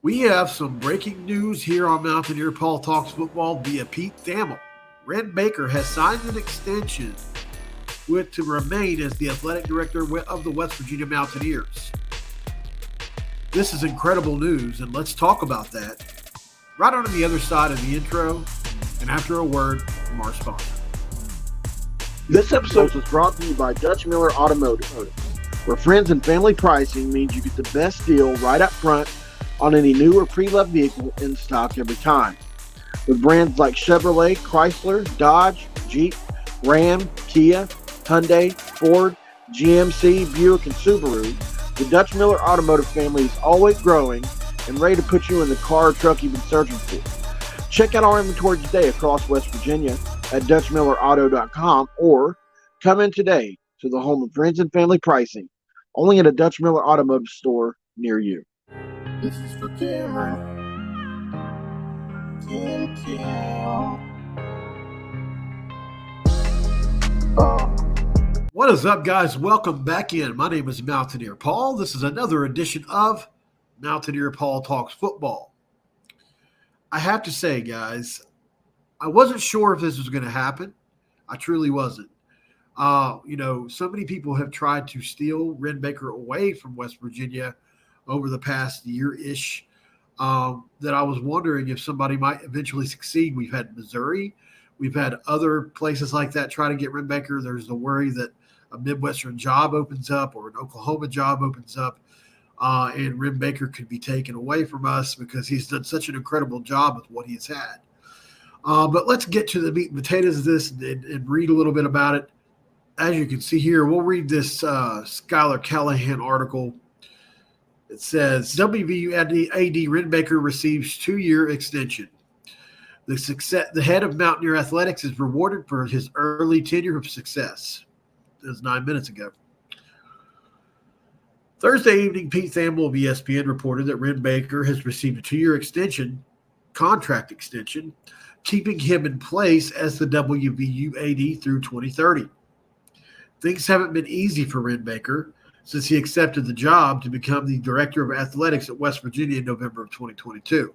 We have some breaking news here on Mountaineer Paul Talks Football via Pete Thamel. Ren Baker has signed an extension to remain as the athletic director of the West Virginia Mountaineers. This is incredible news, and let's talk about that right on the other side of the intro and after a word from our sponsor. This episode was brought to you by Dutch Miller Automotive, where friends and family pricing means you get the best deal right up front on any new or pre-loved vehicle in stock every time. With brands like Chevrolet, Chrysler, Dodge, Jeep, Ram, Kia, Hyundai, Ford, GMC, Buick, and Subaru, the Dutch Miller Automotive family is always growing and ready to put you in the car or truck you've been searching for. Check out our inventory today across West Virginia at DutchMillerAuto.com or come in today to the home of friends and family pricing, only at a Dutch Miller Automotive store near you. This is for Cameron. What is up, guys? Welcome back in. My name is Mountaineer Paul. This is another edition of Mountaineer Paul Talks Football. I have to say, guys, I wasn't sure if this was going to happen. I truly wasn't. So many people have tried to steal Ren Baker away from West Virginia over the past year-ish, that I was wondering if somebody might eventually succeed. We've had Missouri. We've had other places like that try to get Ren Baker. There's the worry that a Midwestern job opens up or an Oklahoma job opens up, and Ren Baker could be taken away from us because he's done such an incredible job with what he's had. But let's get to the meat and potatoes of this and read a little bit about it. As you can see here, we'll read this Skylar Callahan article. It says, WVU AD Wren Baker receives 2-year extension. The head of Mountaineer Athletics is rewarded for his early tenure of success. That was 9 minutes ago. Thursday evening, Pete Thamel of ESPN reported that Ren Baker has received a 2-year contract extension, keeping him in place as the WVU AD through 2030. Things haven't been easy for Ren Baker since he accepted the job to become the director of athletics at West Virginia in November of 2022.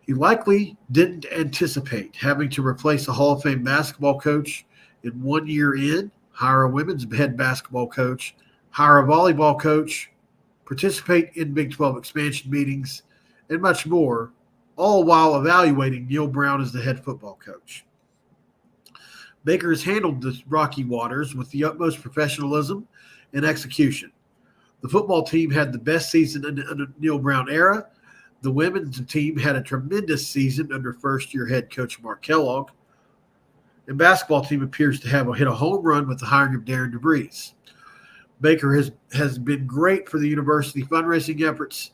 He likely didn't anticipate having to replace a Hall of Fame basketball coach in 1 year in, hire a women's head basketball coach, hire a volleyball coach, participate in Big 12 expansion meetings, and much more, all while evaluating Neal Brown as the head football coach. Baker has handled the rocky waters with the utmost professionalism and execution. The football team had the best season under the Neal Brown era. The women's team had a tremendous season under first-year head coach Mark Kellogg. And basketball team appears to have hit a home run with the hiring of Darian DeVries. Baker has been great for the university fundraising efforts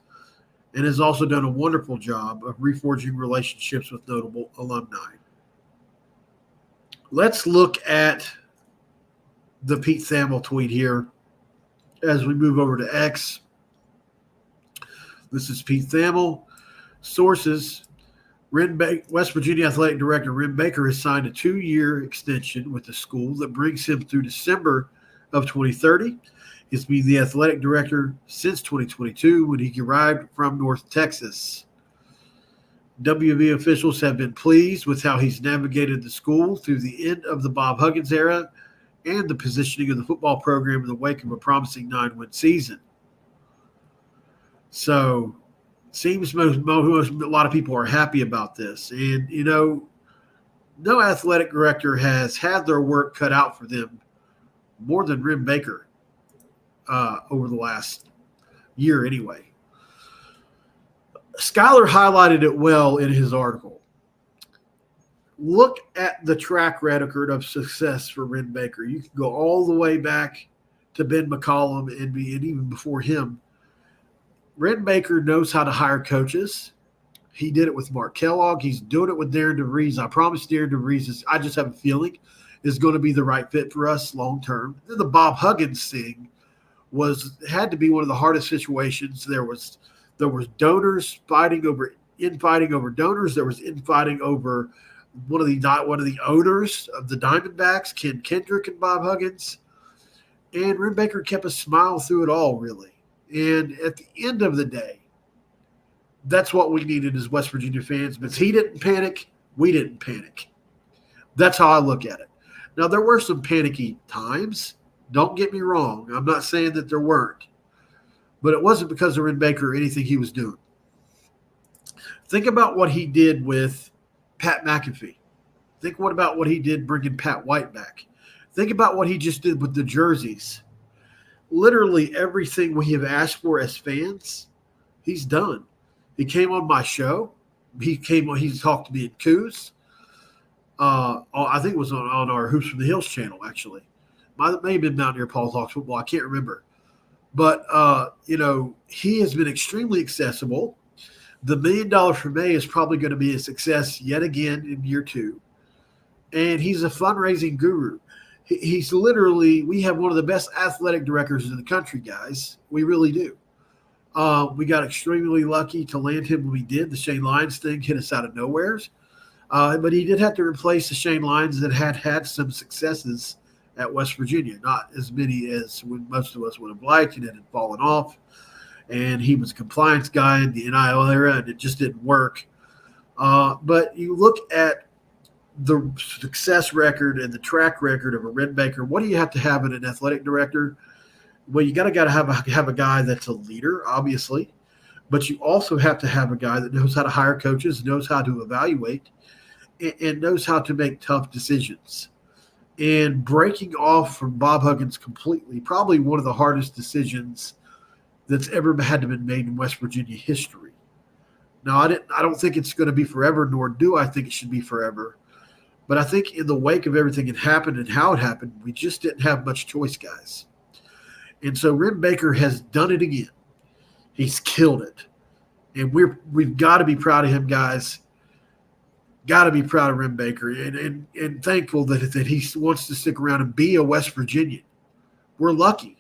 and has also done a wonderful job of reforging relationships with notable alumni. Let's look at the Pete Thamel tweet here as we move over to X. This is Pete Thamel. Sources, West Virginia Athletic Director Ren Baker has signed a 2-year extension with the school that brings him through December of 2030. He's been the athletic director since 2022 when he arrived from North Texas. WV officials have been pleased with how he's navigated the school through the end of the Bob Huggins era and the positioning of the football program in the wake of a promising 9-win season. So, seems a lot of people are happy about this. And, no athletic director has had their work cut out for them more than Ren Baker over the last year anyway. Skylar highlighted it well in his article. Look at the track record of success for Ren Baker. You can go all the way back to Ben McCollum and even before him. Ren Baker knows how to hire coaches. He did it with Mark Kellogg. He's doing it with Darian DeVries. I promise Darian DeVries I just have a feeling, is going to be the right fit for us long term. Then the Bob Huggins thing had to be one of the hardest situations. There was donors infighting over donors. There was infighting over one of the owners of the Diamondbacks, Ken Kendrick and Bob Huggins. And Ren Baker kept a smile through it all, really. And at the end of the day, That's what we needed as West Virginia fans. But he didn't panic. We didn't panic. That's how I look at it. Now, there were some panicky times. Don't get me wrong. I'm not saying that there weren't. But it wasn't because of Ren Baker or anything he was doing. Think about what he did with Pat McAfee. Think about what he did bringing Pat White back. Think about what he just did with the jerseys. Literally everything we have asked for as fans, he's done. He came on my show. He talked to me in Coos. I think it was on our Hoops from the Hills channel, actually. It may have been Mountaineer Paul Talks Football. I can't remember. But, he has been extremely accessible. The $1 million for May is probably going to be a success yet again in year 2. And he's a fundraising guru. He's literally – we have one of the best athletic directors in the country, guys. We really do. We got extremely lucky to land him when we did. The Shane Lyons thing hit us out of nowheres. But he did have to replace the Shane Lyons that had some successes at West Virginia, not as many as most of us would have liked, and it had fallen off. And he was a compliance guy in the NIL era, and it just didn't work. But you look at the success record and the track record of a Ren Baker. What do you have to have in an athletic director? Well, you got to have a guy that's a leader, obviously, but you also have to have a guy that knows how to hire coaches, knows how to evaluate, and knows how to make tough decisions. And breaking off from Bob Huggins completely, probably one of the hardest decisions that's ever had to be made in West Virginia history. Now, I don't think it's going to be forever, nor do I think it should be forever. But I think in the wake of everything that happened and how it happened, we just didn't have much choice, guys. And so Ren Baker has done it again. He's killed it. And we've got to be proud of him, guys. Got to be proud of Ren Baker and thankful that he wants to stick around and be a West Virginian. We're lucky.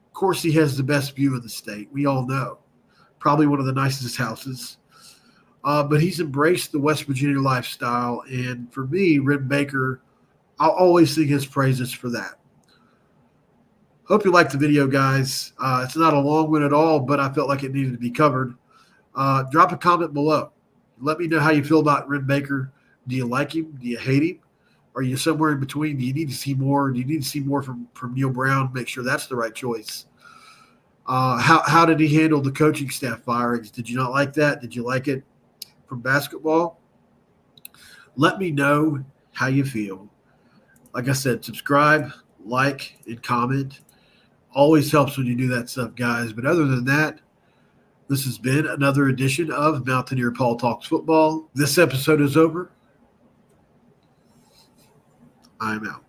Of course, he has the best view of the state. We all know. Probably one of the nicest houses. But he's embraced the West Virginia lifestyle. And for me, Ren Baker, I'll always sing his praises for that. Hope you liked the video, guys. It's not a long one at all, but I felt like it needed to be covered. Drop a comment below. Let me know how you feel about Ren Baker. Do you like him? Do you hate him? Are you somewhere in between? Do you need to see more? Do you need to see more from Neal Brown? Make sure that's the right choice. How did he handle the coaching staff firings? Did you not like that? Did you like it from basketball? Let me know how you feel. Like I said, subscribe, like, and comment. Always helps when you do that stuff, guys. But other than that, this has been another edition of Mountaineer Paul Talks Football. This episode is over. I'm out.